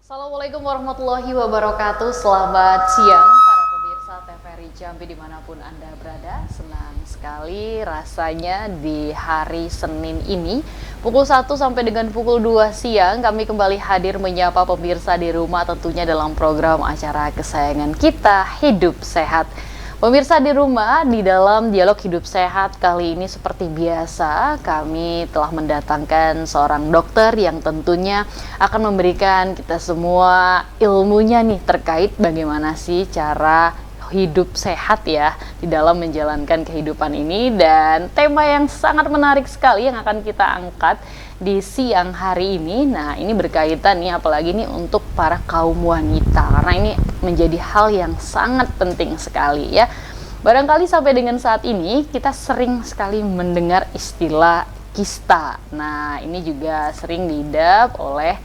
Assalamualaikum warahmatullahi wabarakatuh. Selamat siang para pemirsa TVRI Jambi dimanapun Anda berada. Senang sekali rasanya di hari Senin ini pukul 1 sampai dengan pukul 2 siang kami kembali hadir menyapa pemirsa di rumah tentunya dalam program acara kesayangan kita Hidup Sehat. Pemirsa di rumah, di dalam dialog hidup sehat kali ini seperti biasa kami telah mendatangkan seorang dokter yang tentunya akan memberikan kita semua ilmunya nih terkait bagaimana sih cara hidup sehat ya di dalam menjalankan kehidupan ini, dan tema yang sangat menarik sekali yang akan kita angkat di siang hari ini. Nah, ini berkaitan nih apalagi nih untuk para kaum wanita karena ini menjadi hal yang sangat penting sekali ya. Barangkali sampai dengan saat ini kita sering sekali mendengar istilah kista. Nah, ini juga sering diidap oleh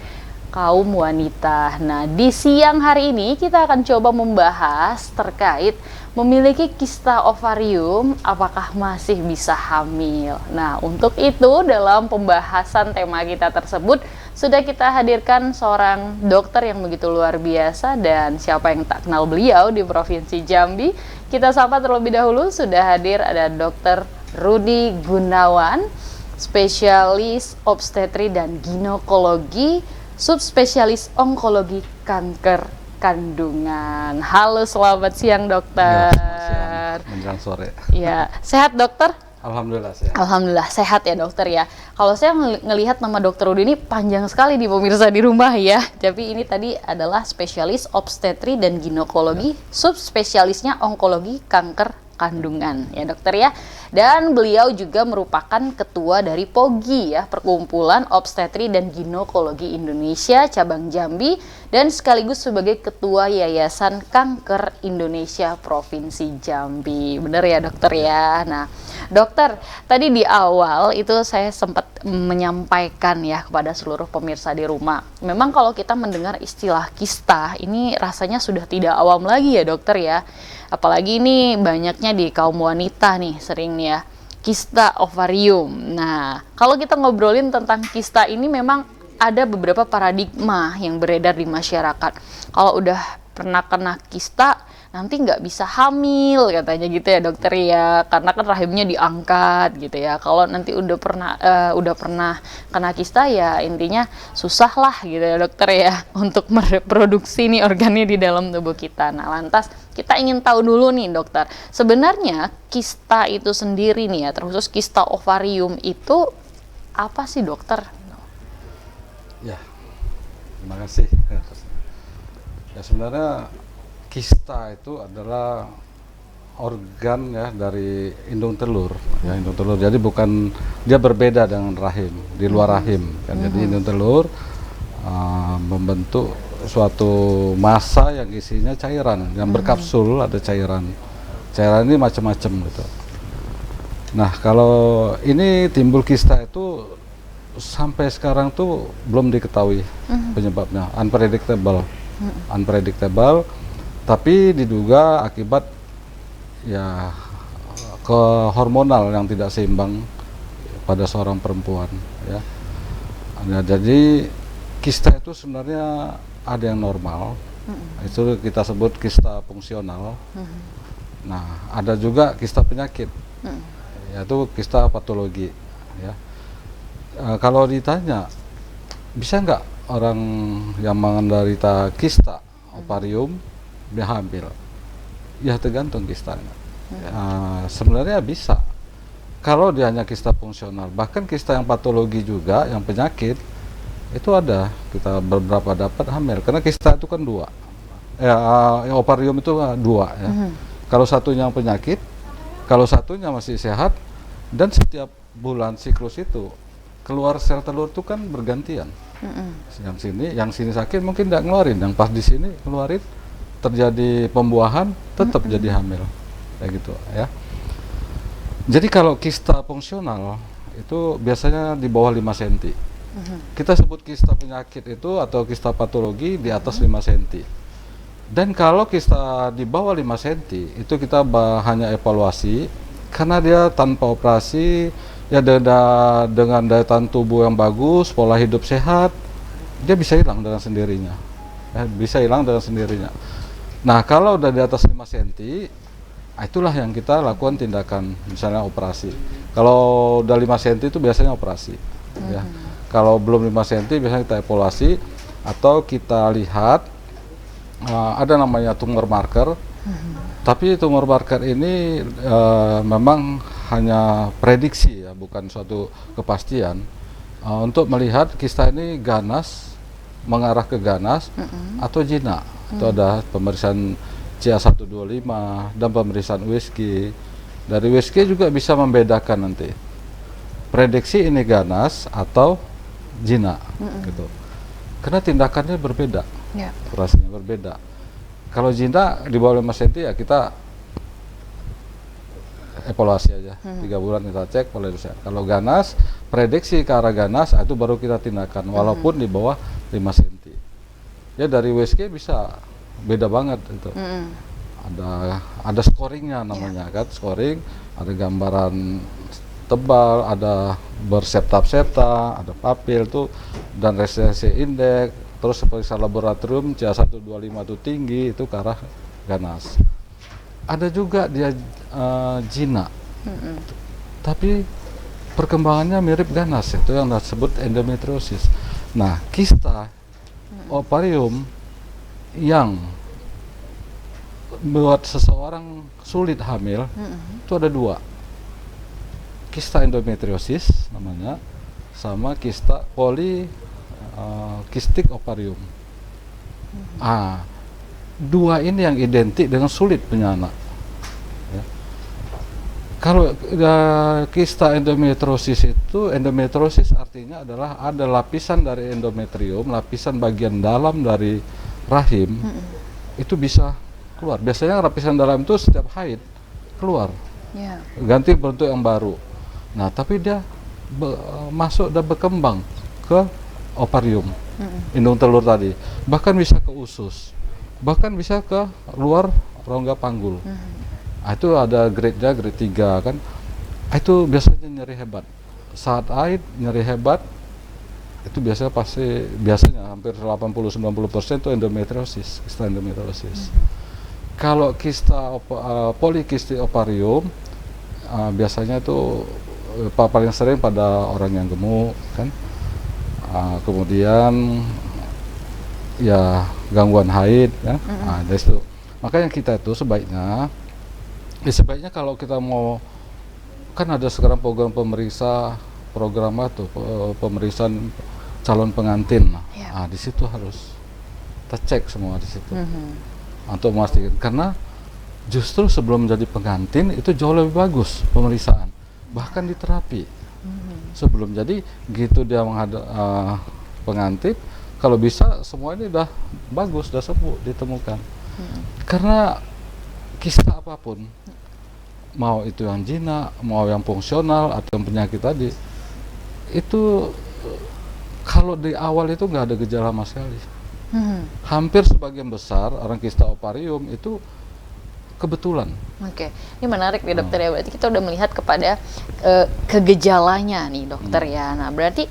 kaum wanita. Nah, di siang hari ini kita akan coba membahas terkait memiliki kista ovarium, apakah masih bisa hamil. Nah, untuk itu dalam pembahasan tema kita tersebut sudah kita hadirkan seorang dokter yang begitu luar biasa, dan siapa yang tak kenal beliau di Provinsi Jambi. Kita sapa terlebih dahulu, sudah hadir ada Dr. Rudy Gunawan, spesialis obstetri dan ginekologi, subspesialis onkologi kanker kandungan. Halo, selamat siang dokter. Ya, menjelang sore. Ya, sehat dokter? Alhamdulillah sehat. Alhamdulillah sehat ya dokter ya. Kalau saya ngelihat nama dokter Rudy ini panjang sekali di pemirsa di rumah ya. Tapi ini tadi adalah spesialis obstetri dan ginekologi, subspesialisnya onkologi kanker kandungan ya dokter ya. Dan beliau juga merupakan ketua dari POGI ya, Perkumpulan Obstetri dan Ginekologi Indonesia cabang Jambi, dan sekaligus sebagai ketua Yayasan Kanker Indonesia Provinsi Jambi. Bener ya dokter ya. Nah dokter, tadi di awal itu saya sempat menyampaikan ya kepada seluruh pemirsa di rumah, memang kalau kita mendengar istilah kista ini rasanya sudah tidak awam lagi ya dokter ya. Apalagi ini banyaknya di kaum wanita nih sering nih ya, kista ovarium. Nah, kalau kita ngobrolin tentang kista ini memang ada beberapa paradigma yang beredar di masyarakat. Kalau udah pernah kena kista, nanti nggak bisa hamil katanya gitu ya dokter ya, karena kan rahimnya diangkat gitu ya. Kalau nanti udah pernah kena kista ya intinya susah lah gitu ya dokter ya untuk mereproduksi nih organnya di dalam tubuh kita. Nah, lantas kita ingin tahu dulu nih dokter, sebenarnya kista itu sendiri nih ya, terkhusus kista ovarium itu apa sih dokter? Ya, terima kasih. Ya, sebenarnya kista itu adalah organ ya dari indung telur ya, indung telur. Jadi bukan, dia berbeda dengan rahim, di luar rahim kan. Jadi indung telur membentuk suatu massa yang isinya cairan yang berkapsul, ada cairan ini macam-macam gitu. Nah, kalau ini timbul kista itu sampai sekarang tuh belum diketahui penyebabnya, unpredictable, tapi diduga akibat ya ke hormonal yang tidak seimbang pada seorang perempuan ya. Nah, jadi kista itu sebenarnya ada yang normal, itu kita sebut kista fungsional. Nah, ada juga kista penyakit, yaitu kista patologi ya. Kalau ditanya bisa nggak orang yang menderita kista ovarium dia hamil, ya tergantung kistanya. Sebenarnya bisa kalau dia hanya kista fungsional. Bahkan kista yang patologi juga, yang penyakit itu ada, kita beberapa dapat hamil karena kista itu kan dua ya, ovarium itu dua ya. Kalau satunya penyakit, kalau satunya masih sehat, dan setiap bulan siklus itu keluar sel telur itu kan bergantian. Yang sini sakit mungkin tidak ngeluarin, yang pas di sini ngeluarin, terjadi pembuahan, tetap jadi hamil kayak gitu ya. Jadi kalau kista fungsional itu biasanya di bawah 5 cm. Kita sebut kista penyakit itu atau kista patologi di atas 5 cm. Dan kalau kista di bawah 5 cm itu kita hanya evaluasi, karena dia tanpa operasi ya, dengan daya tahan tubuh yang bagus, pola hidup sehat, dia bisa hilang dengan sendirinya. bisa hilang dengan sendirinya. Nah, kalau udah di atas 5 cm, itulah yang kita lakukan tindakan, misalnya operasi. Kalau udah 5 cm itu biasanya operasi. Ya. Kalau belum 5 cm biasanya kita evaluasi atau kita lihat ada namanya tumor marker. Tapi tumor marker ini memang hanya prediksi ya, bukan suatu kepastian. Untuk melihat kista ini ganas, mengarah ke ganas atau jinak. Itu ada pemeriksaan CA125 dan pemeriksaan USG. Dari USG juga bisa membedakan nanti prediksi ini ganas atau jinak gitu. Karena tindakannya berbeda, operasinya berbeda. Kalau jinak di bawah 5 cm ya kita evaluasi aja, 3 bulan kita cek polarisasi. Kalau ganas, prediksi ke arah ganas, itu baru kita tindakan, walaupun di bawah 5 cm. Ya dari USG bisa beda banget itu. Ada scoringnya namanya kan, scoring, ada gambaran tebal, ada bersepta-septa, ada papil tuh, dan resistance indeks, terus periksa laboratorium CA125 itu tinggi, itu ke arah ganas. Ada juga dia jinak, tapi perkembangannya mirip ganas, itu yang disebut endometriosis. Nah, kista ovarium yang buat seseorang sulit hamil itu ada 2, kista endometriosis namanya, sama kista polikistik ovarium. 2 ini yang identik dengan sulit punya anak. Ya. Kalau kista endometriosis itu, endometriosis artinya adalah ada lapisan dari endometrium, lapisan bagian dalam dari rahim, itu bisa keluar. Biasanya lapisan dalam itu setiap haid keluar, ganti bentuk yang baru. Nah, tapi dia masuk dan berkembang ke ovarium, indung telur tadi, bahkan bisa ke usus, bahkan bisa ke luar rongga panggul. Itu ada grade-nya, grade 3 kan. Itu biasanya nyeri hebat. Saat haid nyeri hebat, itu biasanya hampir 80-90% itu endometriosis, kista endometriosis. Kalau kista polikistik ovarium biasanya itu paling sering pada orang yang gemuk kan. Kemudian ya gangguan haid ya. Dari situ. Makanya kita itu sebaiknya kalau kita mau, kan ada sekarang program pemeriksaan calon pengantin. Di situ harus kita cek semua di situ. Untuk memastikan, karena justru sebelum menjadi pengantin itu jauh lebih bagus pemeriksaan, bahkan di terapi. Sebelum jadi gitu dia menghadap pengantin, kalau bisa semua ini udah bagus, udah sembuh, ditemukan. Karena kista apapun, mau itu yang jinak, mau yang fungsional atau yang penyakit tadi, itu kalau di awal itu nggak ada gejala sama sekali. Hampir sebagian besar orang kista ovarium itu kebetulan. Oke, ini menarik nih dokter ya. Berarti kita udah melihat kepada kegejalanya nih dokter ya. Nah berarti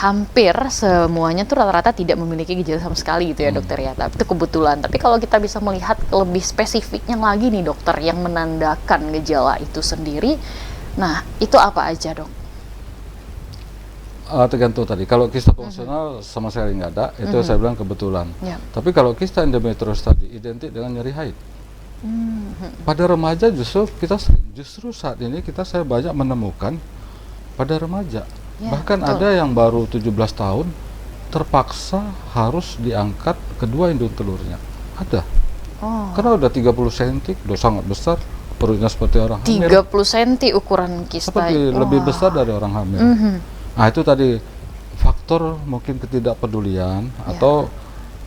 hampir semuanya tuh rata-rata tidak memiliki gejala sama sekali gitu ya dokter ya. Tapi itu kebetulan. Tapi kalau kita bisa melihat lebih spesifiknya lagi nih dokter yang menandakan gejala itu sendiri, nah itu apa aja dok? Tergantung tadi. Kalau kista fungsional sama sekali nggak ada, itu saya bilang kebetulan. Tapi kalau kista endometriosis tadi identik dengan nyeri haid. Pada remaja justru saat ini saya banyak menemukan pada remaja. Bahkan betul. Ada yang baru 17 tahun terpaksa harus diangkat kedua indung telurnya. Ada. Karena udah 30 cm, udah sangat besar, perutnya seperti orang hamil. 30 cm ukuran kista. Seperti lebih besar dari orang hamil. Nah itu tadi faktor mungkin ketidakpedulian atau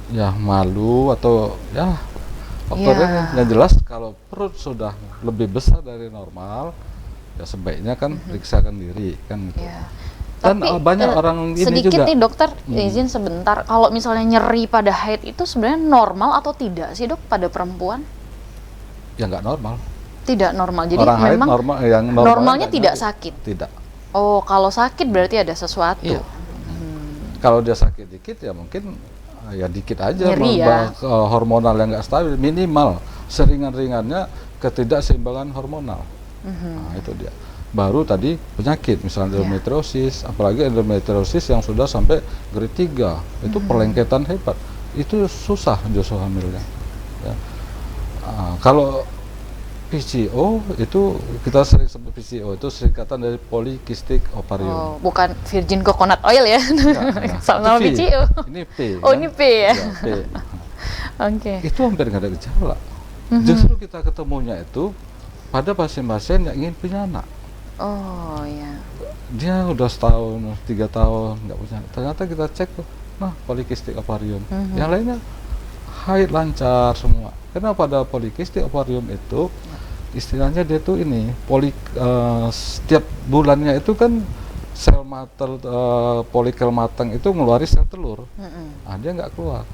ya malu atau ya faktornya yang jelas kalau perut sudah lebih besar dari normal ya sebaiknya kan periksakan diri kan gitu. Dan tapi, banyak orang ini sedikit juga. Nih dokter, izin sebentar, kalau misalnya nyeri pada haid itu sebenarnya normal atau tidak sih dok pada perempuan? Ya nggak normal. Tidak normal, jadi orang memang normalnya tidak nyeri. Sakit? Tidak. Oh, kalau sakit berarti ada sesuatu. Iya. Kalau dia sakit dikit ya mungkin ya dikit aja, Nyeri ya. hormonal yang nggak stabil, minimal seringan-ringannya ketidakseimbangan hormonal. Nah, itu dia. Baru tadi penyakit, misalnya endometriosis, apalagi endometriosis yang sudah sampai grade 3, itu perlengketan hebat. Itu susah justru hamilnya. Ya. Kalau PCO itu kita sering sebut PCO itu singkatan dari polycystic ovarium. Oh, bukan virgin coconut oil ya? Sama-sama Itu V. PCO. Ini P. Oh, ya. ini P ya? Ya, P. Oke. Itu hampir nggak ada gejala. Justru kita ketemunya itu pada pasien-pasien yang ingin punya anak. Oh ya. Dia udah setahun, 3 tahun nggak punya anak. Ternyata kita cek tuh, nah polycystic ovarium. Yang lainnya haid lancar semua. Karena pada polycystic ovarium itu istilahnya dia tuh ini setiap bulannya itu kan sel folikel matang itu ngeluarin sel telur. Nah, dia nggak keluar.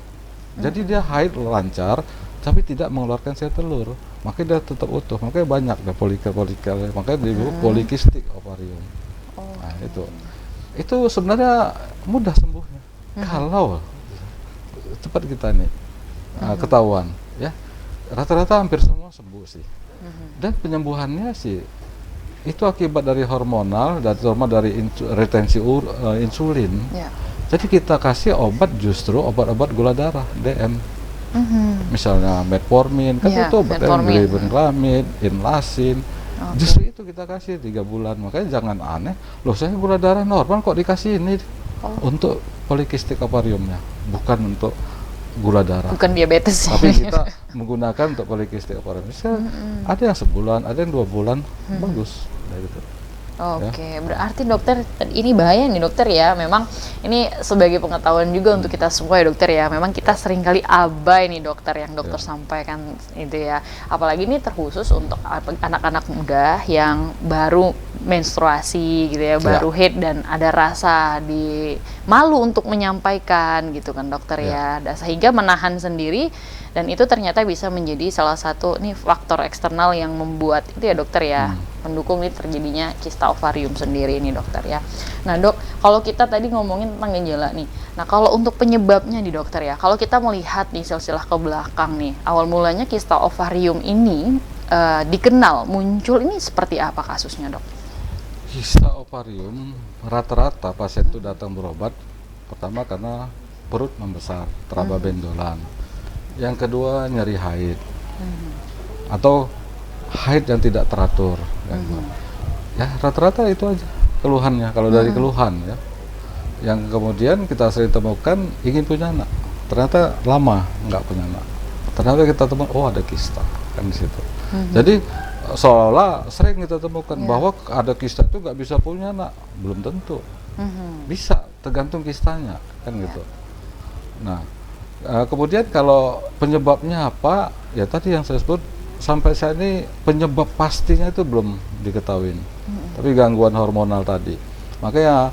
Jadi dia haid lancar tapi tidak mengeluarkan sel telur. Makanya dia tetap utuh. Makanya banyak deh folikel. Makanya disebut polycystic ovarium. Nah, itu sebenarnya mudah sembuhnya. Kalau cepat kita nih ketahuan ya. Rata-rata hampir semua sembuh sih. Dan penyembuhannya sih itu akibat dari hormonal dan terutama dari retensi insulin. Jadi kita kasih obat, justru obat-obat gula darah DM. Misalnya metformin, kan itu obat glibenclamid, inlasin. Justru itu kita kasih 3 bulan. Makanya jangan aneh, loh saya gula darah normal kok dikasih ini untuk polycystic ovariumnya, bukan untuk gula darah. Bukan diabetes. Tapi kita menggunakan untuk polycystic ovarium. Ada yang sebulan, ada yang 2 bulan, bagus. Nah, gitu. Oke, berarti dokter ini bahaya nih dokter ya. Memang ini sebagai pengetahuan juga untuk kita semua ya dokter ya. Memang kita seringkali abai nih dokter yang dokter sampaikan itu ya. Apalagi ini terkhusus untuk anak-anak muda yang baru menstruasi gitu ya, baru haid dan ada rasa malu untuk menyampaikan gitu kan dokter ya. Dan sehingga menahan sendiri, dan itu ternyata bisa menjadi salah satu nih faktor eksternal yang membuat itu ya dokter ya, mendukung ini terjadinya kista ovarium sendiri ini dokter ya. Nah dok, kalau kita tadi ngomongin tentang gejala nih, nah kalau untuk penyebabnya nih dokter ya, kalau kita melihat nih silsilah ke belakang nih, awal mulanya kista ovarium ini dikenal muncul ini seperti apa kasusnya dok? Kista ovarium rata-rata pasien itu datang berobat pertama karena perut membesar, teraba benjolan. Yang kedua nyeri haid, atau haid yang tidak teratur. Ya rata-rata itu aja keluhannya. Kalau dari keluhan ya, yang kemudian kita sering temukan ingin punya anak, ternyata lama nggak punya anak. Ternyata kita temukan, oh ada kista kan di situ. Jadi seolah sering kita temukan bahwa ada kista itu nggak bisa punya anak, belum tentu. Bisa, tergantung kistanya kan gitu. Nah, kemudian kalau penyebabnya apa, ya tadi yang saya sebut, sampai saat ini penyebab pastinya itu belum diketahui. Tapi gangguan hormonal tadi. Makanya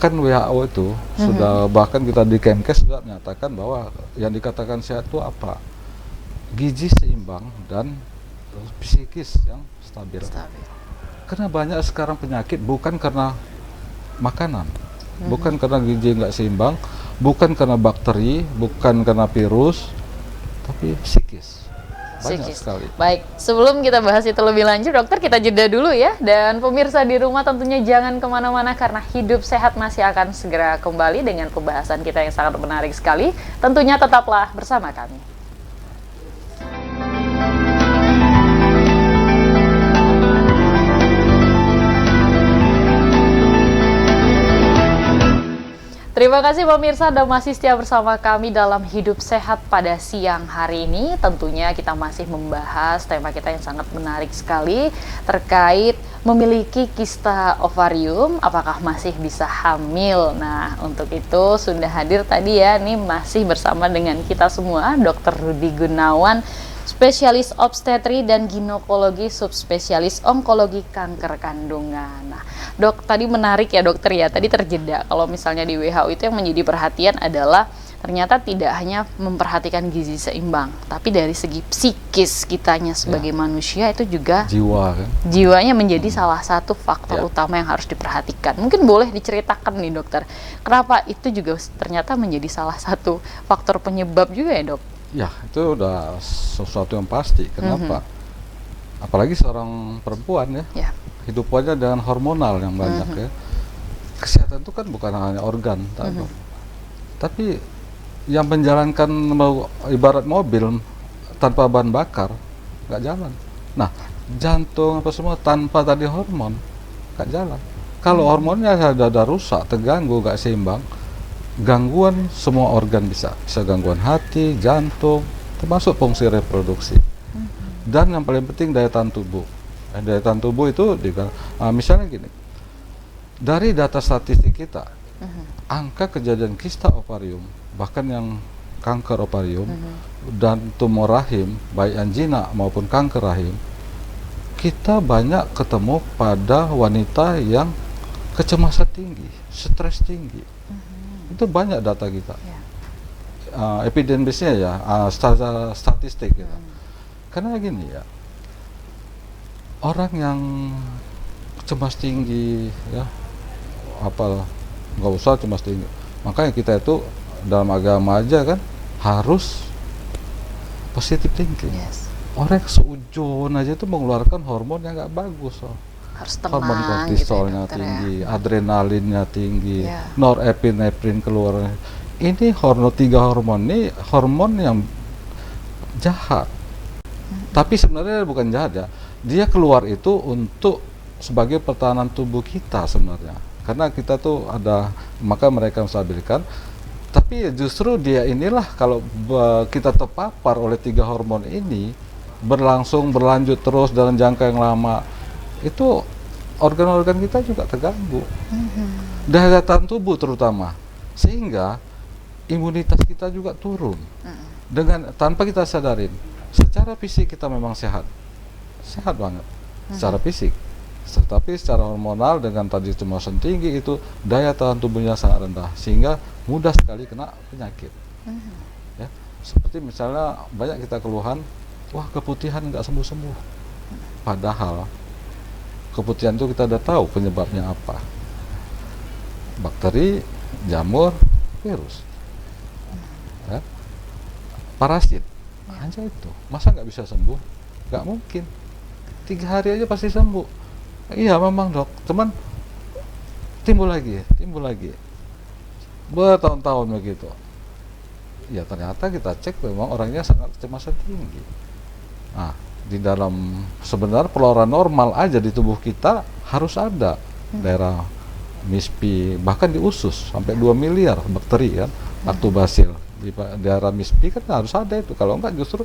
kan WHO itu sudah, bahkan kita di Kemenkes sudah menyatakan bahwa yang dikatakan sehat itu apa? Gizi seimbang dan psikis yang stabil. Karena banyak sekarang penyakit bukan karena makanan, bukan karena gizi nggak seimbang, bukan karena bakteri, bukan karena virus, tapi psikis. Banyak sekali. Baik, sebelum kita bahas itu lebih lanjut, dokter kita jeda dulu ya. Dan pemirsa di rumah tentunya jangan kemana-mana karena Hidup Sehat masih akan segera kembali dengan pembahasan kita yang sangat menarik sekali. Tentunya tetaplah bersama kami. Terima kasih pemirsa dan masih setia bersama kami dalam Hidup Sehat pada siang hari ini. Tentunya kita masih membahas tema kita yang sangat menarik sekali terkait memiliki kista ovarium, apakah masih bisa hamil. Nah, untuk itu sudah hadir tadi ya, nih masih bersama dengan kita semua Dr. Rudy Gunawan, spesialis obstetri dan ginekologi, subspesialis onkologi kanker kandungan. Nah, dok, tadi menarik ya dokter ya, tadi terjeda kalau misalnya di WHO itu yang menjadi perhatian adalah ternyata tidak hanya memperhatikan gizi seimbang, tapi dari segi psikis kitanya sebagai manusia itu juga Jiwa kan. jiwanya menjadi salah satu faktor Ya. utama yang harus diperhatikan. Mungkin boleh diceritakan nih dokter, kenapa itu juga ternyata menjadi salah satu faktor penyebab juga ya dok? Ya, itu udah sesuatu yang pasti. Kenapa? Apalagi seorang perempuan ya, Ya. hidupannya dengan hormonal yang banyak ya. Kesehatan itu kan bukan hanya organ, tapi yang menjalankan ibarat mobil tanpa bahan bakar nggak jalan. Nah, jantung apa semua tanpa tadi hormon nggak jalan. Kalau hormonnya ada rusak, terganggu, nggak seimbang, gangguan semua organ bisa gangguan hati, jantung, termasuk fungsi reproduksi. Dan yang paling penting daya tahan tubuh. Daya tahan tubuh itu misalnya gini, dari data statistik kita, angka kejadian kista ovarium, bahkan yang kanker ovarium dan tumor rahim, baik angina maupun kanker rahim, kita banyak ketemu pada wanita yang kecemasan tinggi, stres tinggi. Itu banyak data kita. Epidemisnya ya, secara statistik gitu. Karena gini ya, orang yang cemas tinggi ya, nggak usah cemas tinggi. Makanya kita itu dalam agama aja kan harus positive thinking. Yes. Orang seujon aja itu mengeluarkan hormon yang nggak bagus. Harus Hormon tenang kortisolnya gitu ya dokter tinggi, ya. adrenalinnya tinggi, Ya. norepinefrin keluar. Ini tiga hormon ini hormon yang jahat. Tapi sebenarnya bukan jahat ya. Dia keluar itu untuk sebagai pertahanan tubuh kita sebenarnya. Karena kita tuh ada, maka mereka menstabilkan. Tapi justru dia inilah kalau kita terpapar oleh tiga hormon ini berlanjut terus dalam jangka yang lama, itu organ-organ kita juga terganggu. Daya tahan tubuh terutama, sehingga imunitas kita juga turun. Dengan tanpa kita sadarin, secara fisik kita memang sehat banget, secara fisik. Tetapi secara hormonal dengan tadi cemasan tinggi itu daya tahan tubuhnya sangat rendah, sehingga mudah sekali kena penyakit. Ya, seperti misalnya banyak kita keluhan, wah keputihan nggak sembuh-sembuh. Padahal keputihan itu kita udah tahu penyebabnya apa. Bakteri, jamur, virus, ya, parasit, hanya itu. Masa nggak bisa sembuh? Nggak mungkin. 3 hari aja pasti sembuh. Iya memang dok, cuman timbul lagi, bertahun-tahun begitu. Ya ternyata kita cek memang orangnya sangat kecemasan tinggi. Nah, di dalam sebenarnya flora normal aja di tubuh kita harus ada daerah MISP, bahkan di usus sampai 2 miliar bakteri kan, lactobacillus. Di daerah MISP kan harus ada itu. Kalau enggak justru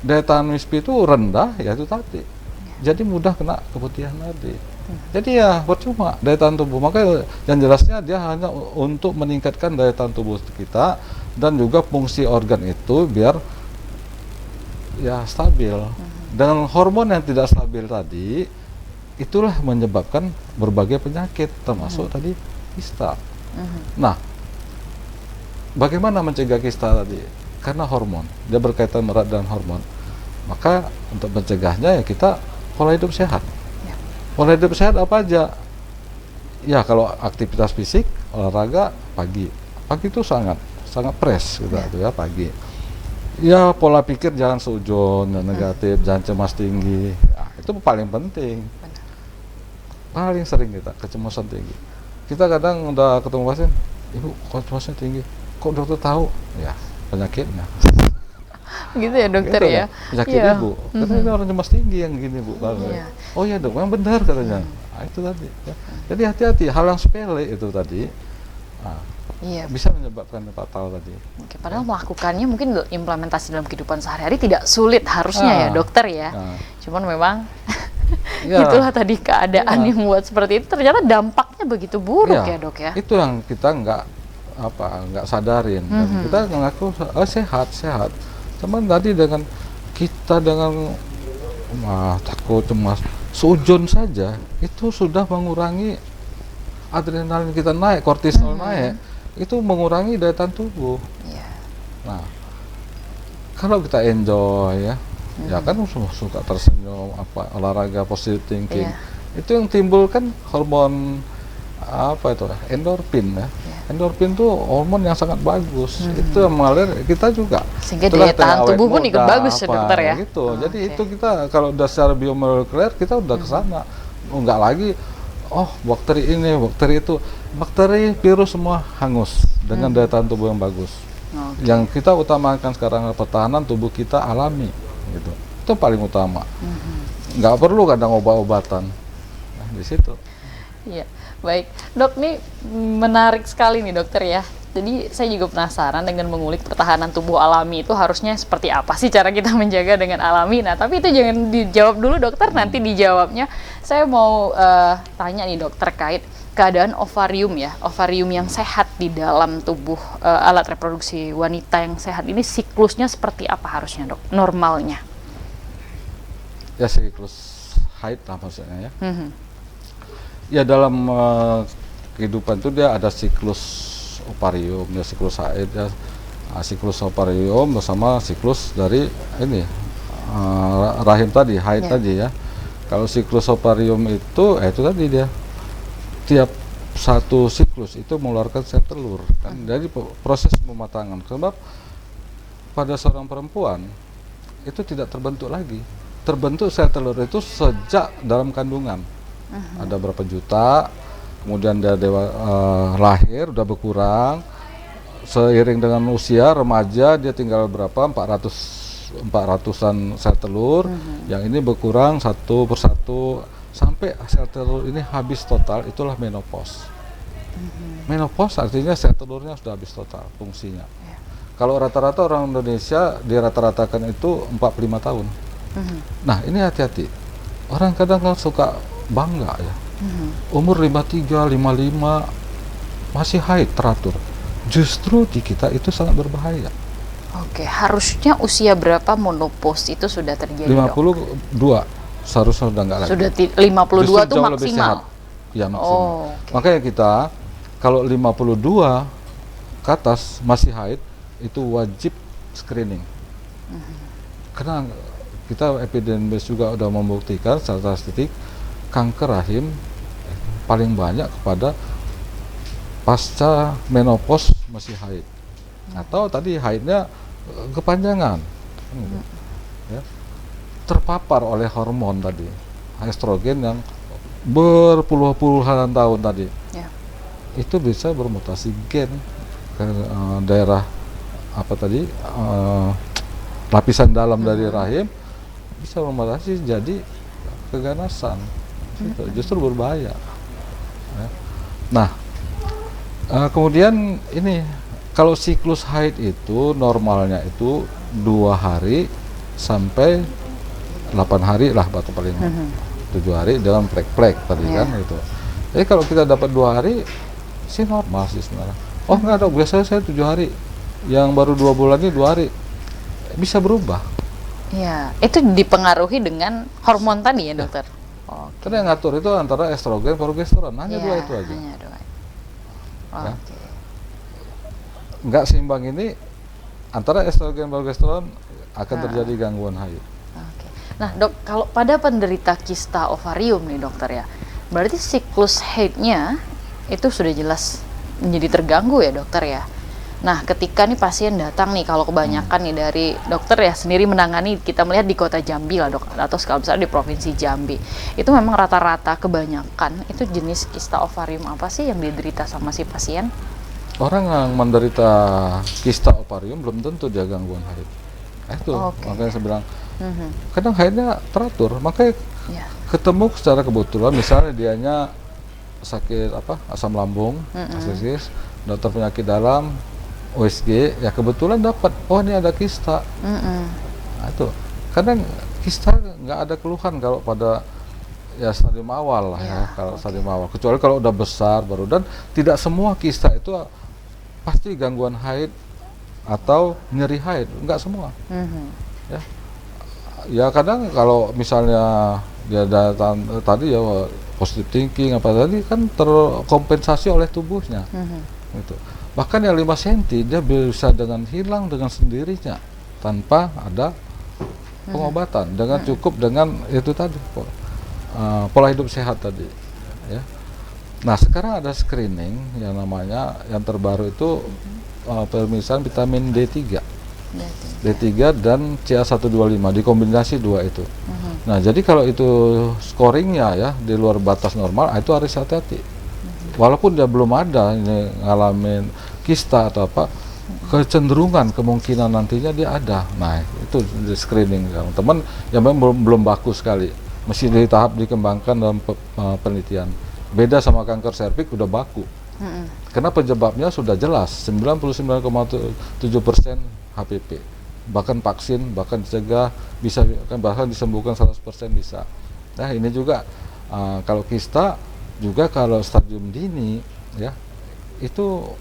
daya tahan MISP itu rendah, ya itu tadi. Jadi mudah kena keputihan tadi. Jadi ya percuma daya tahan tubuh. Makanya yang jelasnya dia hanya untuk meningkatkan daya tahan tubuh kita dan juga fungsi organ itu biar ya stabil. Dengan hormon yang tidak stabil tadi, itulah menyebabkan berbagai penyakit termasuk tadi kista. Nah, bagaimana mencegah kista tadi? Karena hormon, dia berkaitan erat dengan hormon. Maka untuk mencegahnya ya kita pola hidup sehat. Pola hidup sehat apa aja? Ya kalau aktivitas fisik, olahraga pagi itu sangat fresh gitu ya pagi. Ya pola pikir jangan seujon, negatif, jangan cemas tinggi. Ya, itu paling penting. Paling sering kita kecemasan tinggi. Kita kadang udah ketemu pasien, ibu kok cemasnya tinggi, kok dokter tahu? Ya penyakitnya. Gitu ya dokter gitu ya. Penyakit ibu, karena ini orang cemas tinggi yang gini bu. Oh iya dok, memang benar katanya. Nah, itu tadi. Ya. Jadi hati-hati, hal yang sepele itu tadi bisa menyebabkan fatal tadi. Oke, padahal melakukannya mungkin implementasi dalam kehidupan sehari-hari tidak sulit harusnya ya dokter ya. Cuman memang itulah tadi keadaan yang membuat seperti itu. Ternyata dampaknya begitu buruk ya dok ya. Itu yang kita nggak sadarin. Dan kita mengaku sehat. Cuman tadi dengan kita takut, cemas, seujon saja itu sudah mengurangi adrenalin kita naik, kortisol naik, itu mengurangi daya tahan tubuh. Nah, kalau kita enjoy ya, ya kan suka tersenyum, apa olahraga positive thinking, itu yang timbul kan hormon apa itu endorfin ya. Endorfin tuh hormon yang sangat bagus. Itu yang mengalir kita juga. Sehingga daya tahan tubuh pun ikut bagus ya dokter ya. Gitu. Jadi itu kita kalau udah secara biomolekuler kita udah ke sana. Enggak lagi bakteri ini, bakteri itu, bakteri, virus semua hangus dengan daya tahan tubuh yang bagus. Yang kita utamakan sekarang pertahanan tubuh kita alami gitu. Itu paling utama. Nggak perlu kadang obat-obatan. Nah, di situ. Iya, baik. Dok, nih menarik sekali nih dokter ya. Jadi saya juga penasaran dengan mengulik pertahanan tubuh alami itu harusnya seperti apa sih cara kita menjaga dengan alami. Nah, tapi itu jangan dijawab dulu dokter, nanti dijawabnya. Saya mau tanya nih dok terkait keadaan ovarium ya, ovarium yang sehat di dalam tubuh alat reproduksi wanita yang sehat ini siklusnya seperti apa harusnya dok, normalnya? Ya siklus haid lah maksudnya ya. Ya dalam kehidupan itu dia ada siklus ovarium, ya siklus haid ya, siklus ovarium bersama siklus dari ini rahim tadi, haid tadi ya. Kalau siklus ovarium itu tadi dia tiap satu siklus itu mengeluarkan sel telur kan. Jadi proses pematangan, sebab pada seorang perempuan itu tidak terbentuk lagi, terbentuk sel telur itu sejak dalam kandungan. Ada berapa juta, kemudian dia lahir udah berkurang, seiring dengan usia remaja dia tinggal berapa 400-an sel telur, yang ini berkurang satu persatu sampai sel telur ini habis total, itulah menopause. Menopause artinya sel telurnya sudah habis total fungsinya. Kalau rata-rata orang Indonesia dirata-ratakan itu 45 tahun. Nah ini hati-hati, orang kadang suka bangga ya, umur 53, 55 masih haid teratur. Justru di kita itu sangat berbahaya. Oke, harusnya usia berapa menopause itu sudah terjadi 52 seharusnya sudah enggak lagi. Sudah 52 itu maksimal. Ya maksimal. Makanya kita kalau 52 ke atas masih haid itu wajib screening. Karena kita epidemiologis juga udah membuktikan secara statistik kanker rahim paling banyak kepada pasca menopause masih haid, atau tadi haidnya kepanjangan, ya, terpapar oleh hormon tadi, estrogen yang berpuluh-puluhan tahun tadi, itu bisa bermutasi gen ke daerah apa tadi lapisan dalam dari rahim, bisa bermutasi jadi keganasan, justru berbahaya. Ya. Nah, kemudian ini kalau siklus haid itu normalnya itu 2 hari sampai 8 hari lah atau paling 7 hari dengan plek-plek tadi kan itu. Jadi kalau kita dapat 2 hari sih normal sih sebenarnya. Oh enggak dok, biasanya saya 7 hari, yang baru 2 bulan ini 2 hari, bisa berubah. Ya, itu dipengaruhi dengan hormon tadi ya dokter. Karena yang ngatur itu antara estrogen, progesteron, hanya 2 itu aja. Hanya 2. Nggak seimbang ini antara estrogen, progesteron akan terjadi gangguan haid. Nah dok, kalau pada penderita kista ovarium nih dokter ya, berarti siklus haidnya itu sudah jelas menjadi terganggu ya dokter ya. Nah, ketika nih pasien datang nih, kalau kebanyakan nih dari dokter ya sendiri menangani, kita melihat di kota Jambi lah dok, atau skala besar di provinsi Jambi, itu memang rata-rata kebanyakan itu jenis kista ovarium apa sih yang diderita sama si pasien? Orang yang menderita kista ovarium belum tentu dia gangguan haid. Itu makanya saya bilang, kadang haidnya teratur, makanya ketemu secara kebetulan, misalnya dianya sakit asam lambung, dokter penyakit dalam, USG, ya kebetulan dapat, oh ini ada kista. Nah, itu kadang kista nggak ada keluhan kalau pada ya stadium awal lah ya, kalau stadium awal, kecuali kalau udah besar baru, dan tidak semua kista itu pasti gangguan haid atau nyeri haid, nggak semua. Ya kadang kalau misalnya dia datang tadi ya positive thinking apa tadi kan terkompensasi oleh tubuhnya. Gitu. Bahkan yang 5 cm dia bisa hilang dengan sendirinya tanpa ada pengobatan, dengan cukup dengan itu tadi pola hidup sehat tadi, ya. Nah, sekarang ada screening yang namanya, yang terbaru itu pemeriksaan vitamin D3. D3 dan CA125 dikombinasi dua itu. Nah, jadi kalau itu scoringnya ya di luar batas normal, itu harus hati-hati. Walaupun dia belum ada ini ngalamin kista atau apa, kecenderungan kemungkinan nantinya dia ada. Nah, itu di screening teman yang memang belum baku sekali, masih di tahap dikembangkan dalam penelitian. Beda sama kanker serviks udah baku. Karena penyebabnya sudah jelas, 99,7% HPV. Bahkan vaksin, bahkan dicegah, bisa bahkan disembuhkan 100% bisa. Nah, ini juga kalau kista juga kalau stadium dini ya, itu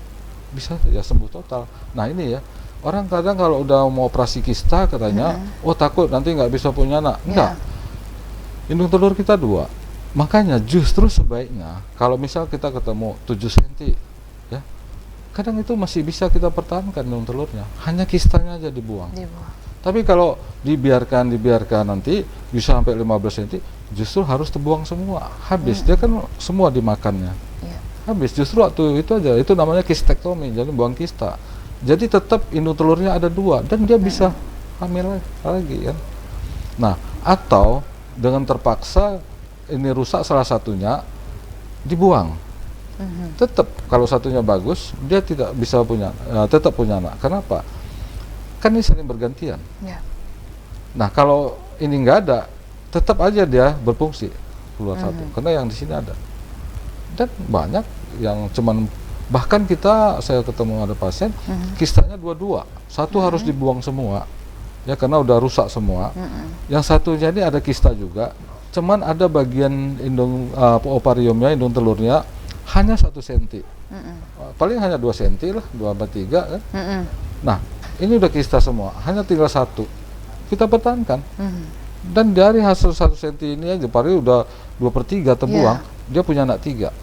bisa ya sembuh total. Nah, ini ya, orang kadang kalau udah mau operasi kista katanya, oh takut nanti nggak bisa punya anak. Enggak. Indung telur kita 2. Makanya justru sebaiknya kalau misal kita ketemu 7 cm ya, kadang itu masih bisa kita pertahankan indung telurnya, hanya kistanya aja dibuang. Tapi kalau dibiarkan nanti bisa sampai 15 cm, justru harus terbuang semua, habis. Dia kan semua dimakannya, habis. Justru waktu itu aja, itu namanya kistektomi, jadi buang kista. Jadi tetap indung telurnya ada 2 dan dia bisa hamil lagi kan. Nah, atau dengan terpaksa ini rusak salah satunya, dibuang. Tetap kalau satunya bagus, dia tidak bisa tetap punya anak. Kenapa? Kan ini saling bergantian. Nah, kalau ini nggak ada, tetap aja dia berfungsi keluar satu, karena yang di sini ada. Dan banyak yang cuman, bahkan saya ketemu ada pasien kistanya 2, satu harus dibuang semua ya karena udah rusak semua. Yang satunya ini ada kista juga, cuman ada bagian indung ovariumnya, indung telurnya hanya 1 cm, paling hanya 2 cm lah, 2/3 kan. Nah, ini udah kista semua, hanya tinggal 1, kita pertahankan. Dan dari hasil 1 cm ini aja, paling udah 2/3 terbuang, dia punya anak 3.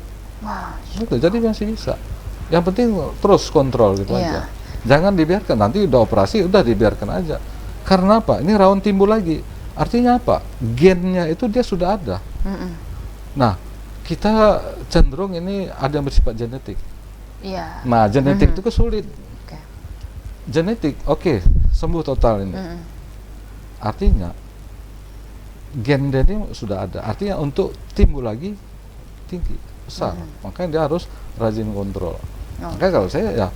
Gitu, jadi masih bisa. Yang penting terus kontrol gitu aja. Jangan dibiarkan, nanti udah operasi, udah dibiarkan aja. Karena apa? Ini rawan timbul lagi. Artinya apa? Gennya itu dia sudah ada. Nah, kita cenderung ini ada yang bersifat genetik. Nah, genetik itu sulit. Genetik, oke, sembuh total ini. Artinya gen dia ini sudah ada. Artinya untuk timbul lagi tinggi, besar. Makanya dia harus rajin kontrol. Makanya kalau saya ya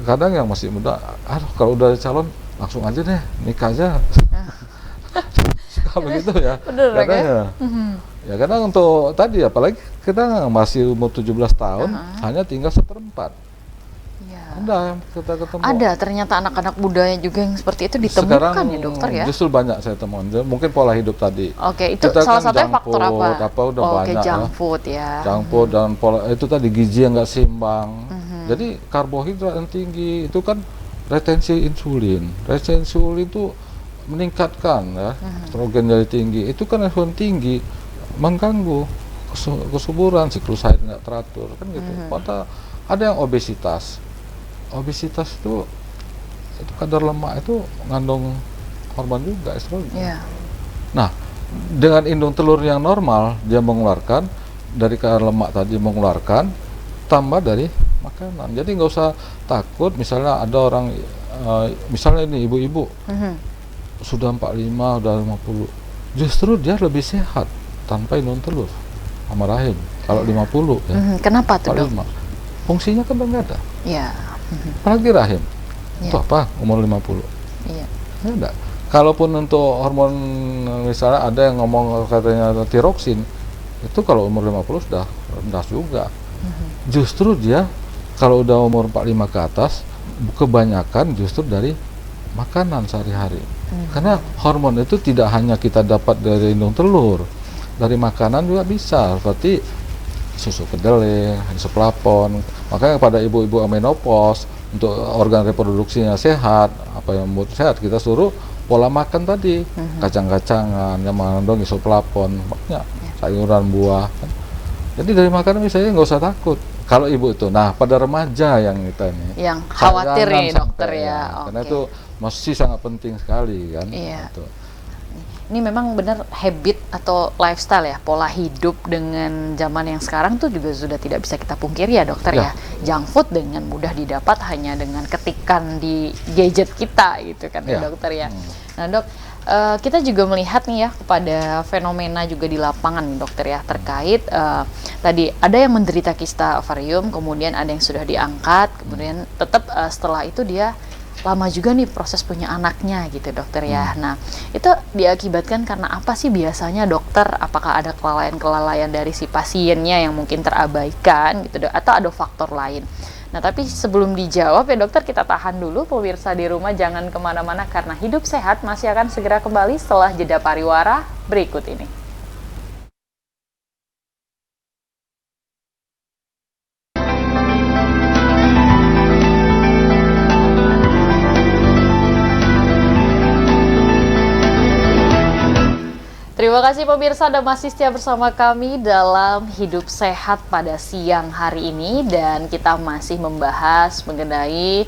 kadang yang masih muda, kalau udah calon langsung aja deh nikah aja. Suka begitu ya. Kadang ya kadang untuk tadi apalagi kita masih umur 17 tahun, hanya tinggal 1/4. Ada kita ketemu. Ada ternyata anak-anak mudanya juga yang seperti itu ditemukan. Sekarang, ya dokter ya. Justru banyak saya temukan. Mungkin pola hidup tadi. Itu kita salah satunya faktor apa? Udah banyak. Junk food ya. Junk food dan pola itu tadi, gizi yang nggak seimbang. Jadi karbohidrat yang tinggi itu kan retensi insulin. Retensi insulin itu meningkatkan ya, estrogen jadi tinggi. Itu kan estrogen tinggi mengganggu kesuburan, siklus haid nggak teratur kan gitu. Pada ada yang obesitas. Obesitas itu kadar lemak itu mengandung hormon juga, estrogen. Nah, dengan indung telur yang normal, dia mengeluarkan dari kadar lemak tadi, mengeluarkan tambah dari makanan. Jadi nggak usah takut. Misalnya ada orang, misalnya ini ibu-ibu sudah 45, udah 50, justru dia lebih sehat tanpa indung telur sama rahim. Kalau 50 ya. Kenapa tuh, Dok? Fungsinya kan nggak ada. Apalagi rahim. Itu apa umur 50? Enggak. Kalaupun untuk hormon, misalnya ada yang ngomong katanya tiroksin, itu kalau umur 50 sudah rendah juga. Justru dia kalau udah umur 45 ke atas, kebanyakan justru dari makanan sehari-hari. Karena hormon itu tidak hanya kita dapat dari indung telur, dari makanan juga bisa, seperti susu kedelai, susu plafon. Makanya pada ibu-ibu menopause, untuk organ reproduksinya sehat, apa yang mood sehat, kita suruh pola makan tadi, kacang-kacangan, yang mengandung isoplafon, makanya sayuran, buah. Jadi dari makanan misalnya nggak usah takut. Kalau ibu itu, nah pada remaja yang kita ini, Yang khawatir jangan nih dokter sampai, ya. karena Oke. itu masih sangat penting sekali kan. Iya. Gitu. Ini memang benar habit atau lifestyle ya, pola hidup dengan zaman yang sekarang tuh juga sudah tidak bisa kita pungkiri ya dokter ya. Junk food dengan mudah didapat hanya dengan ketikan di gadget kita gitu kan ya, Ya. dokter ya. Nah dok, kita juga melihat nih ya kepada fenomena juga di lapangan nih dokter ya, terkait tadi ada yang menderita kista ovarium, kemudian ada yang sudah diangkat, kemudian tetap setelah itu dia lama juga nih proses punya anaknya gitu dokter ya. Nah itu diakibatkan karena apa sih biasanya dokter? Apakah ada kelalaian-kelalaian dari si pasiennya yang mungkin terabaikan gitu dok, atau ada faktor lain? Nah tapi sebelum dijawab ya dokter, kita tahan dulu pemirsa di rumah, jangan kemana-mana karena Hidup Sehat masih akan segera kembali setelah jeda pariwara berikut ini. Terima kasih pemirsa Anda masih setia bersama kami dalam Hidup Sehat pada siang hari ini, dan kita masih membahas mengenai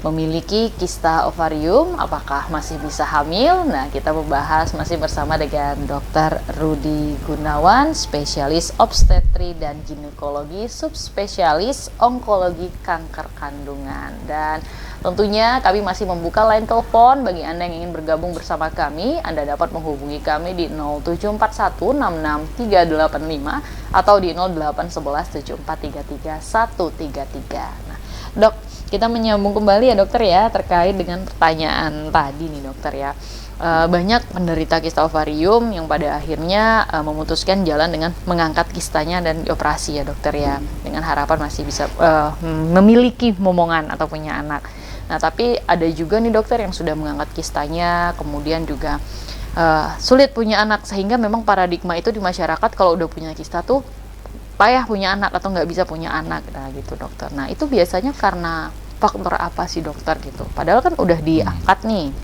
memiliki kista ovarium, apakah masih bisa hamil. Nah, kita membahas masih bersama dengan Dr. Rudy Gunawan, spesialis obstetri dan ginekologi, subspesialis onkologi kanker kandungan. Dan tentunya kami masih membuka line telepon bagi Anda yang ingin bergabung bersama kami. Anda dapat menghubungi kami di 0741663385 atau di 0811743333. Nah, Dok, kita menyambung kembali ya dokter ya, terkait dengan pertanyaan tadi nih dokter ya. Banyak penderita kista ovarium yang pada akhirnya memutuskan jalan dengan mengangkat kistanya dan dioperasi ya dokter ya, dengan harapan masih bisa memiliki momongan atau punya anak. Nah tapi ada juga nih dokter yang sudah mengangkat kistanya, kemudian juga sulit punya anak, sehingga memang paradigma itu di masyarakat kalau udah punya kista tuh payah punya anak atau nggak bisa punya anak, nah gitu dokter. Nah itu biasanya karena faktor apa sih dokter gitu? Padahal kan udah diangkat nih.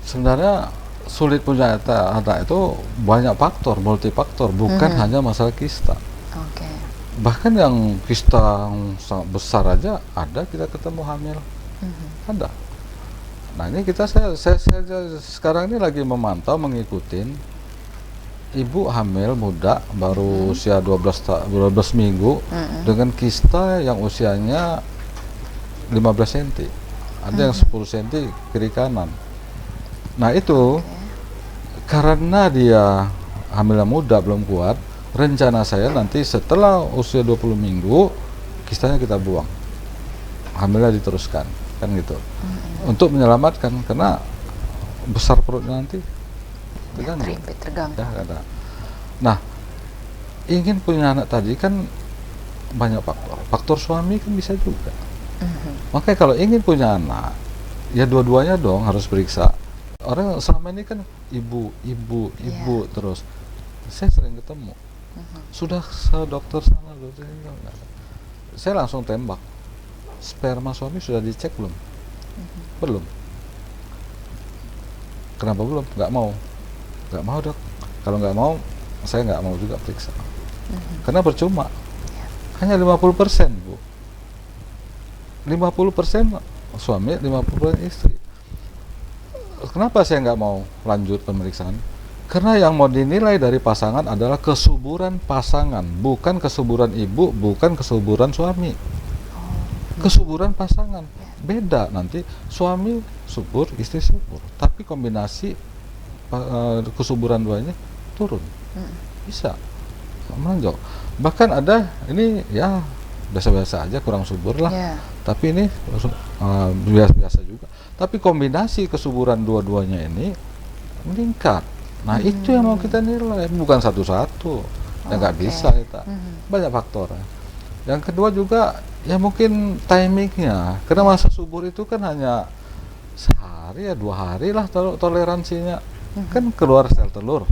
Sebenarnya sulit punya anak itu banyak faktor, multifaktor, bukan hanya masalah kista. Oke. Bahkan yang kista yang sangat besar aja ada kita ketemu hamil, ada. Nah ini saya sekarang ini lagi memantau, mengikutin ibu hamil muda baru usia 12 minggu dengan kista yang usianya 15 cm, ada yang 10 cm kiri kanan. Nah itu karena dia hamilnya muda belum kuat, rencana saya nanti setelah usia 20 minggu kistanya kita buang, hamilnya diteruskan kan gitu, untuk menyelamatkan, karena besar perutnya nanti terganggu. Ya, ada. Nah, ingin punya anak tadi kan banyak faktor. Faktor suami kan bisa juga. Makanya kalau ingin punya anak, ya dua-duanya dong harus periksa. Orang selama ini kan ibu terus. Saya sering ketemu. Sudah ke dokter sana, dokter ini enggak ada. Saya langsung tembak. Sperma suami sudah dicek belum? Belum. Kenapa belum? Nggak mau. Nggak mau dok, kalau nggak mau saya nggak mau juga periksa, karena percuma, hanya 50% bu, 50% suami, 50% istri. Kenapa saya nggak mau lanjut pemeriksaan? Karena yang mau dinilai dari pasangan adalah kesuburan pasangan, bukan kesuburan ibu, bukan kesuburan suami. Kesuburan pasangan beda, nanti suami subur, istri subur, tapi kombinasi kesuburan duanya turun, bisa menonjol. Bahkan ada ini ya biasa-biasa aja, kurang subur lah, tapi ini biasa-biasa juga, tapi kombinasi kesuburan dua-duanya ini meningkat. Nah itu yang mau kita nilai, bukan satu-satu, ya nggak bisa kita, banyak faktor. Yang kedua juga ya mungkin timingnya, karena masa subur itu kan hanya sehari ya 2 hari lah toleransinya. Kan keluar sel telur,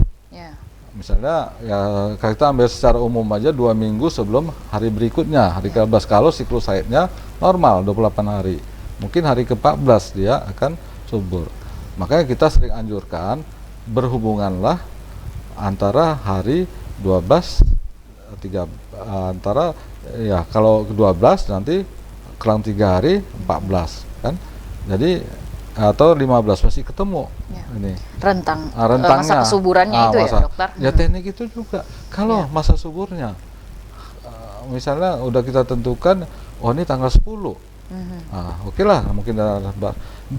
misalnya ya kita ambil secara umum aja 2 minggu sebelum hari berikutnya, hari ke-14, kalau siklus haidnya normal 28 hari, mungkin hari ke-14 dia akan subur. Makanya kita sering anjurkan berhubunganlah antara hari 12 antara ya kalau 12 nanti kurang 3 hari 14 kan. Jadi atau 15 masih ketemu Ya. ini Rentang rentangnya. masa kesuburannya itu ya, dokter. Ya teknik itu juga. Kalau Ya. masa suburnya misalnya udah kita tentukan, oh ini tanggal 10. Oke lah, mungkin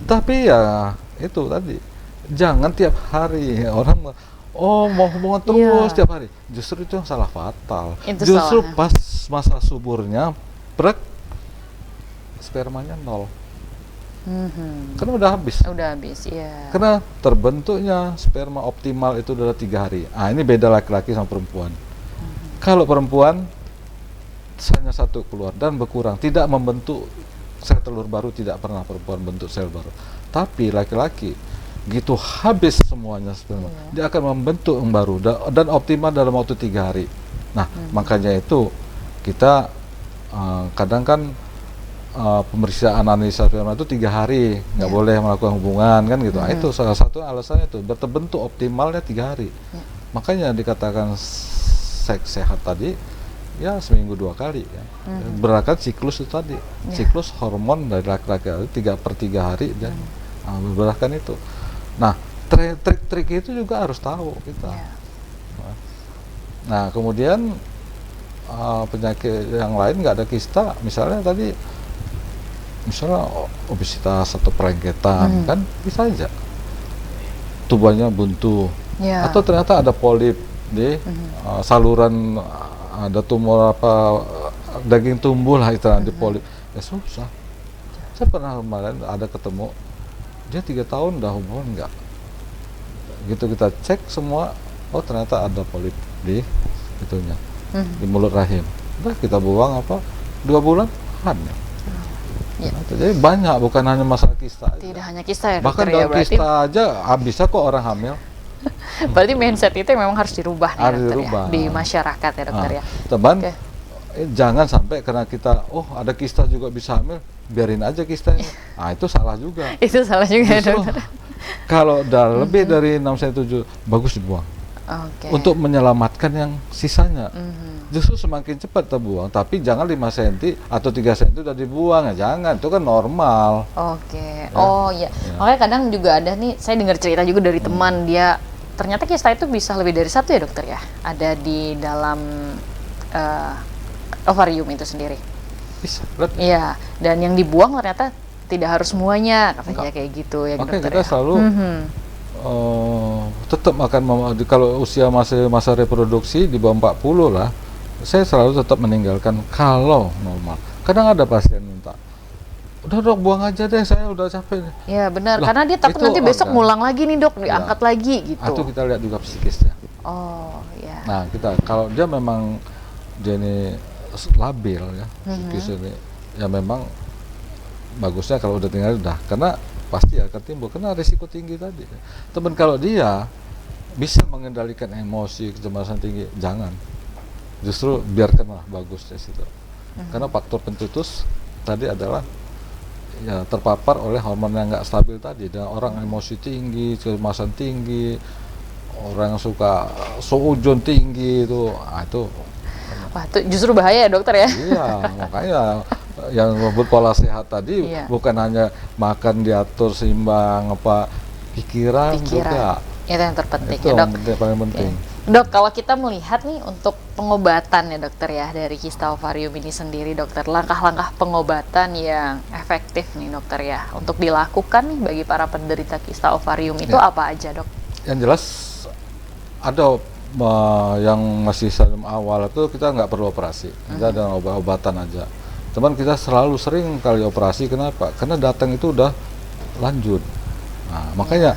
tapi ya itu tadi jangan tiap hari orang mau hubungan terus tiap hari. Justru itu yang salah fatal. Itu Justru salahnya. pas masa suburnya brek spermanya 0. Karena udah habis. Udah habis, ya. Karena terbentuknya sperma optimal itu adalah 3 hari. Ini beda laki-laki sama perempuan. Kalau perempuan hanya 1 keluar dan berkurang, tidak membentuk sel telur baru, tidak pernah perempuan bentuk sel baru. Tapi laki-laki gitu habis semuanya sperma, dia akan membentuk yang baru dan optimal dalam waktu 3 hari. Nah, makanya itu kita kadang kan pemeriksaan analisa sperma itu 3 hari, nggak boleh melakukan hubungan kan gitu. Itu salah satu alasannya itu terbentuk optimalnya 3 hari. Makanya dikatakan seks sehat tadi ya seminggu 2 kali ya. Berdasarkan siklus itu tadi, siklus hormon dari laki-laki itu 3/3 hari dan berdasarkan itu. Nah, trik-trik itu juga harus tahu kita. Nah, kemudian penyakit yang lain nggak ada kista, misalnya tadi misalnya obesitas atau perengketan kan bisa aja tubuhnya buntu, atau ternyata ada polip di saluran, ada tumor daging tumbuh lah istilahnya di polip, ya susah. Saya pernah kemarin ada ketemu dia 3 tahun udah hubungan enggak, gitu kita cek semua, oh ternyata ada polip di itunya, di mulut rahim. Udah kita buang 2 bulan hamil. Jadi banyak, bukan hanya masalah kista aja. Tidak hanya kista ya, Bahkan dokter, dalam ya, berarti kista aja bisa kok orang hamil. berarti mindset itu memang harus dirubah nih, Harus dokter, dirubah. ya, di masyarakat ya, dokter, ya. Teman, jangan sampai karena kita ada kista juga bisa hamil, biarin aja kistanya. Itu salah juga. Itu salah juga ya, Justru dokter. kalau udah lebih dari 6 cm 7 bagus dibuang. Untuk menyelamatkan yang sisanya. Justru semakin cepat terbuang, tapi jangan 5 cm atau 3 cm udah dibuang, ya jangan, itu kan normal. Oh iya. Makanya kadang juga ada nih, saya dengar cerita juga dari teman, dia ternyata kista itu bisa lebih dari 1 ya, dokter, ya. Ada di dalam ovarium itu sendiri. Bisa, berarti. Iya, dan yang dibuang ternyata tidak harus semuanya, katanya kayak gitu ya, makanya dokter, kita ya. selalu tetap akan kalau usia masa reproduksi di bawah 40 lah, saya selalu tetap meninggalkan kalau normal. Kadang ada pasien minta, udah dok buang aja deh, saya udah capek. Ya benar, Lah, karena dia takut itu nanti besok organ. ngulang lagi nih, dok, diangkat lagi gitu. Itu kita lihat juga psikisnya. Oh ya. Nah kita kalau dia memang dia ini labil ya, psikis ini, ya memang bagusnya kalau udah tinggal udah, karena pasti akan timbul, karena risiko tinggi tadi. Teman kalau dia bisa mengendalikan emosi, kecemasan tinggi, jangan. Justru biarkanlah bagus di situ. Karena faktor pencetus tadi adalah ya terpapar oleh hormon yang nggak stabil tadi. Dan orang emosi tinggi, kecemasan tinggi, orang yang suka seujon tinggi itu, itu. Wah, itu justru bahaya ya, dokter, ya. Iya, makanya yang berpola sehat tadi bukan hanya makan diatur seimbang, pikiran juga. Itu yang terpenting Itu ya, dok. yang paling penting. Dok, kalau kita melihat nih untuk pengobatan ya, dokter, ya, dari kista ovarium ini sendiri, dokter, langkah-langkah pengobatan yang efektif nih, dokter, ya, untuk dilakukan nih bagi para penderita kista ovarium itu apa aja, dok? Yang jelas ada yang masih stadium awal itu kita nggak perlu operasi, kita ada obat-obatan aja. Teman kita selalu sering kali operasi, kenapa? Karena datang itu udah lanjut. Nah, makanya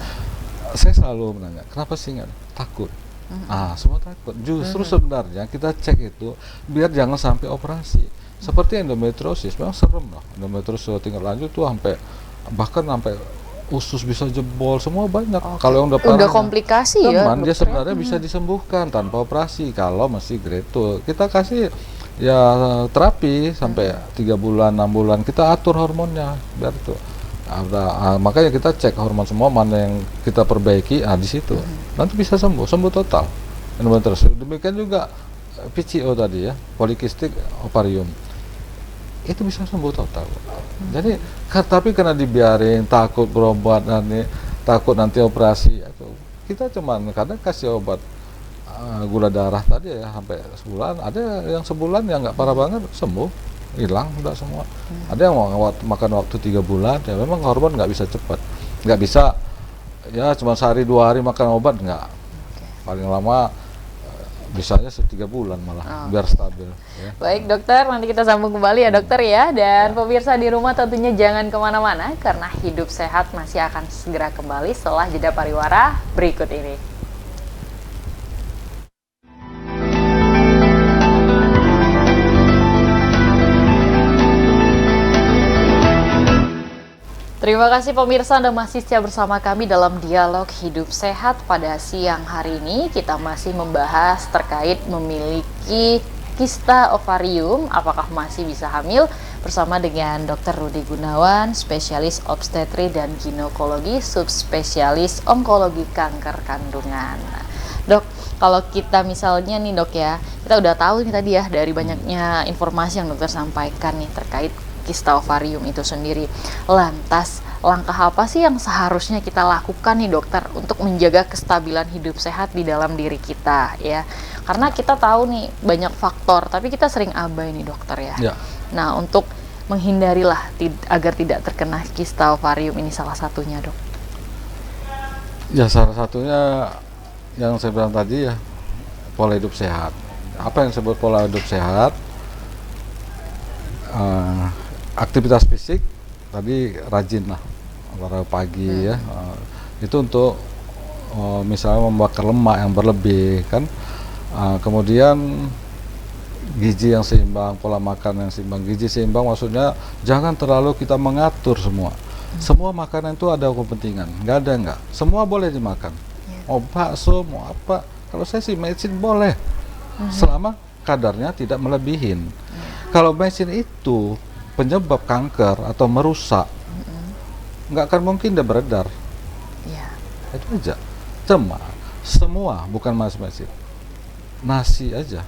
saya selalu menanya, kenapa sih nggak takut? Semua takut. Justru sebenarnya kita cek itu biar jangan sampai operasi. Seperti endometriosis, memang serem loh. Endometriosis tingkat lanjut tuh bahkan sampai usus bisa jebol, semua banyak. Kalau yang udah komplikasi ya, dia sebenarnya bisa disembuhkan tanpa operasi kalau masih grade 2. Kita kasih ya terapi sampai 3 bulan, 6 bulan, kita atur hormonnya biar itu. Makanya kita cek hormon semua, mana yang kita perbaiki, di situ nanti bisa sembuh total. Demikian juga PCO tadi ya, polikistik ovarium, itu bisa sembuh total. Jadi tapi karena dibiarin, takut berobat takut nanti operasi, kita cuman kadang kasih obat gula darah tadi ya sampai sebulan. Ada yang sebulan yang nggak parah banget sembuh, hilang udah semua. Ada yang makan waktu 3 bulan, ya memang hormon nggak bisa cepat, nggak bisa ya cuma sehari 2 hari makan obat, nggak. Paling lama bisanya 3 bulan malah biar stabil ya. Baik dokter, nanti kita sambung kembali ya dokter ya. Dan pemirsa di rumah tentunya jangan kemana-mana, karena Hidup Sehat masih akan segera kembali setelah jeda pariwara berikut ini. Terima kasih pemirsa, Anda masih setia bersama kami dalam dialog Hidup Sehat. Pada siang hari ini kita masih membahas terkait memiliki kista ovarium, apakah masih bisa hamil, bersama dengan Dr. Rudy Gunawan, spesialis obstetri dan ginekologi, subspesialis onkologi kanker kandungan. Dok, kalau kita misalnya nih dok ya, kita udah tahu nih tadi ya dari banyaknya informasi yang dokter sampaikan nih terkait kista ovarium itu sendiri. Lantas, langkah apa sih yang seharusnya kita lakukan nih dokter untuk menjaga kestabilan hidup sehat di dalam diri kita ya? Karena kita tahu nih banyak faktor, tapi kita sering abai nih dokter ya. Nah, untuk menghindarilah agar tidak terkena kista ovarium ini salah satunya dok. Ya salah satunya yang saya bilang tadi ya, pola hidup sehat. Apa yang disebut pola hidup sehat? Aktivitas fisik tadi rajin lah, olahraga pagi ya, itu untuk misalnya membakar lemak yang berlebih kan, kemudian gizi yang seimbang, pola makan yang seimbang. Gizi seimbang maksudnya jangan terlalu kita mengatur semua. Semua makanan itu ada kepentingan, nggak ada nggak, semua boleh dimakan. Mau bakso, mau apa, kalau saya sih medicine boleh, selama kadarnya tidak melebihin. Kalau medicine itu penyebab kanker atau merusak, nggak akan mungkin dia beredar. Itu aja. Cuma semua bukan medicine. Nasi aja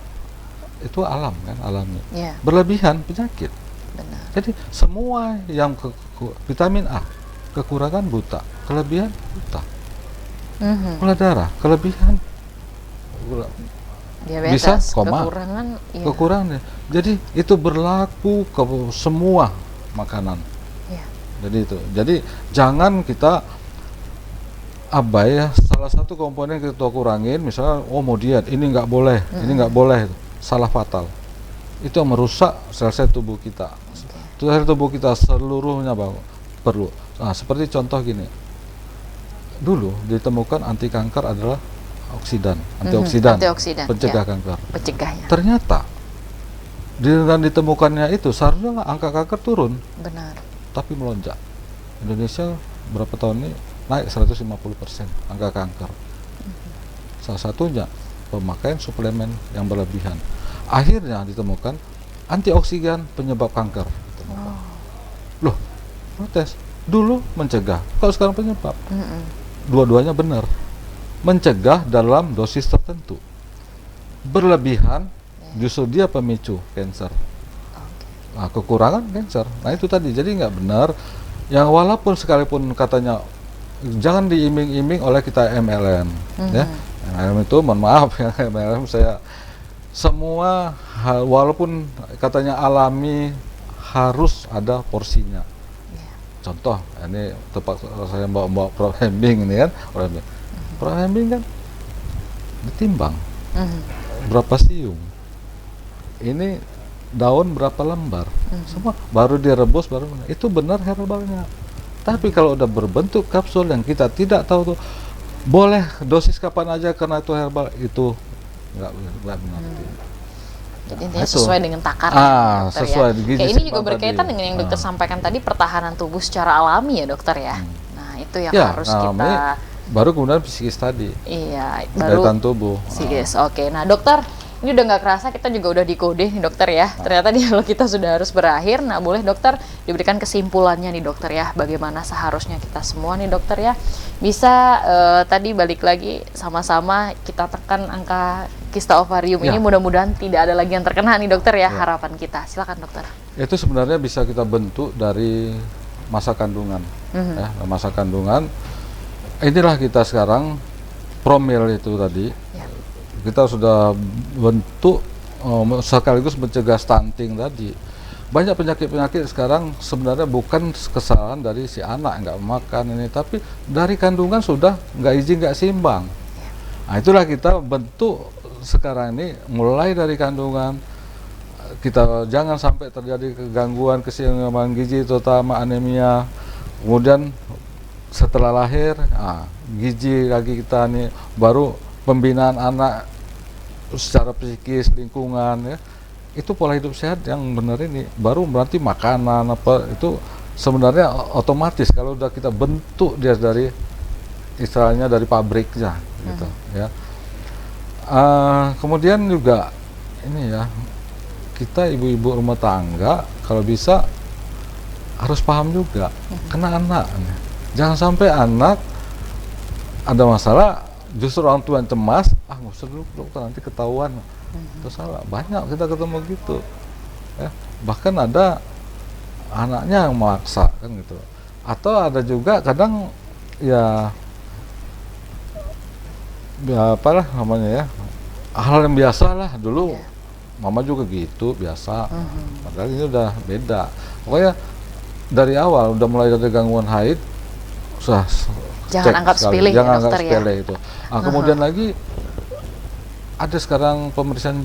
itu alam kan, alami. Berlebihan penyakit. Benar. Jadi semua yang vitamin A kekurangan buta, kelebihan buta. Gula darah kelebihan diabetes, bisa koma, kekurangan. Jadi itu berlaku ke semua makanan. Jadi itu. Jadi jangan kita abai ya. Salah satu komponen kita kurangin, misalnya mau diet, ini nggak boleh, ini nggak boleh, salah fatal. Itu yang merusak sel-sel tubuh kita. Sel tubuh kita seluruhnya perlu. Nah, seperti contoh gini. Dulu ditemukan anti kanker adalah antioksidan, pencegah kanker. Ternyata dengan ditemukannya itu seharusnya angka kanker turun. Benar. Tapi melonjak. Indonesia berapa tahun ini naik 150% angka kanker. Salah satunya pemakaian suplemen yang berlebihan. Akhirnya ditemukan antioksidan penyebab kanker. Loh, protes. Dulu mencegah, kalau sekarang penyebab. Dua-duanya benar. Mencegah dalam dosis tertentu. Berlebihan justru dia pemicu kanker. Nah, kekurangan kanker. Nah, itu tadi. Jadi nggak benar. Yang walaupun sekalipun katanya jangan diiming-iming oleh kita MLM, ya. MLM itu mohon maaf ya, MLM saya semua walaupun katanya alami harus ada porsinya. Contoh, ini tepat saya bawa Prof. Hembing ini kan, Prof. Hembing kan ditimbang berapa siung, ini daun berapa lembar, semua baru direbus baru itu benar herbalnya. Tapi kalau udah berbentuk kapsul yang kita tidak tahu tuh, boleh dosis kapan aja karena itu herbal, itu nggak benar. Jadi intinya sesuai dengan takaran dokter sesuai ya. Kayak ini juga berkaitan dengan yang dokter sampaikan tadi, pertahanan tubuh secara alami ya dokter ya. Nah itu yang harus kita. Baru kemudian psikis tadi. Iya. Baru daya tahan tubuh. Psikis. Oke. Nah dokter, ini udah nggak kerasa kita juga udah dikode nih dokter ya. Ternyata dialog kita sudah harus berakhir. Nah boleh dokter diberikan kesimpulannya nih dokter ya. Bagaimana seharusnya kita semua nih dokter ya bisa tadi balik lagi sama-sama kita tekan angka kista ovarium Ya. ini mudah-mudahan tidak ada lagi yang terkena nih dokter ya, Ya. harapan kita. Silakan dokter. Itu sebenarnya bisa kita bentuk dari masa kandungan. Ya, masa kandungan. Inilah kita sekarang promil itu tadi. Ya. Kita sudah bentuk sekaligus mencegah stunting tadi. Banyak penyakit-penyakit sekarang sebenarnya bukan kesalahan dari si anak nggak makan ini, tapi dari kandungan sudah nggak seimbang. Nah, itulah kita bentuk sekarang ini mulai dari kandungan. Kita jangan sampai terjadi kegangguan keseimbangan gizi, terutama anemia. Kemudian setelah lahir, gizi lagi kita nih, baru pembinaan anak secara psikis, lingkungan ya. Itu pola hidup sehat yang benar ini. Baru berarti makanan apa itu sebenarnya otomatis kalau udah kita bentuk dia dari istilahnya dari pabriknya gitu ya. Kemudian juga ini ya, kita ibu-ibu rumah tangga kalau bisa harus paham juga kena anak. Jangan sampai anak ada masalah justru orang tua yang cemas, nggak usah dulu dokter nanti ketahuan. Itu salah. Banyak kita ketemu gitu ya. Bahkan ada anaknya yang memaksa kan gitu. Atau ada juga kadang ya apalah namanya ya, hal yang biasa lah dulu. Mama juga gitu biasa. Padahal ini udah beda. Pokoknya dari awal udah mulai dari gangguan haid susah. Jangan anggap sepele ya, jangan anggap dokter ya. sepele itu. Kemudian lagi ada sekarang pemeriksaan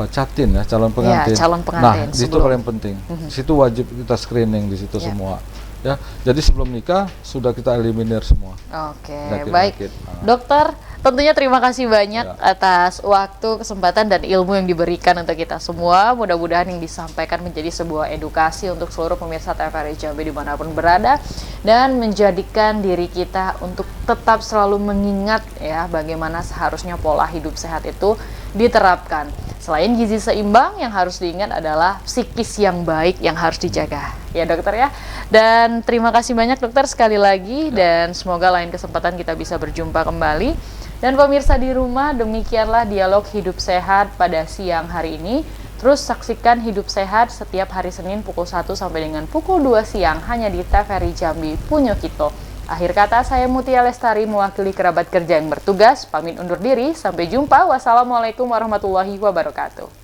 catin ya, calon pengantin. calon pengantin Nah, di situ paling penting. Di situ wajib kita screening di situ semua. Ya, jadi sebelum nikah sudah kita eliminir semua. Oke, baik. Penyakit. Dokter, tentunya terima kasih banyak atas waktu, kesempatan, dan ilmu yang diberikan untuk kita semua. Mudah-mudahan yang disampaikan menjadi sebuah edukasi untuk seluruh pemirsa TVRI Jambi dimanapun berada, dan menjadikan diri kita untuk tetap selalu mengingat ya bagaimana seharusnya pola hidup sehat itu diterapkan. Selain gizi seimbang, yang harus diingat adalah psikis yang baik yang harus dijaga. Ya dokter ya. Dan terima kasih banyak dokter sekali lagi, dan semoga lain kesempatan kita bisa berjumpa kembali. Dan pemirsa di rumah, demikianlah dialog hidup sehat pada siang hari ini. Terus saksikan Hidup Sehat setiap hari Senin pukul 1 sampai dengan pukul 2 siang hanya di TVRI Jambi Punyo Kito. Akhir kata, saya Mutia Lestari mewakili kerabat kerja yang bertugas, pamit undur diri, sampai jumpa. Wassalamualaikum warahmatullahi wabarakatuh.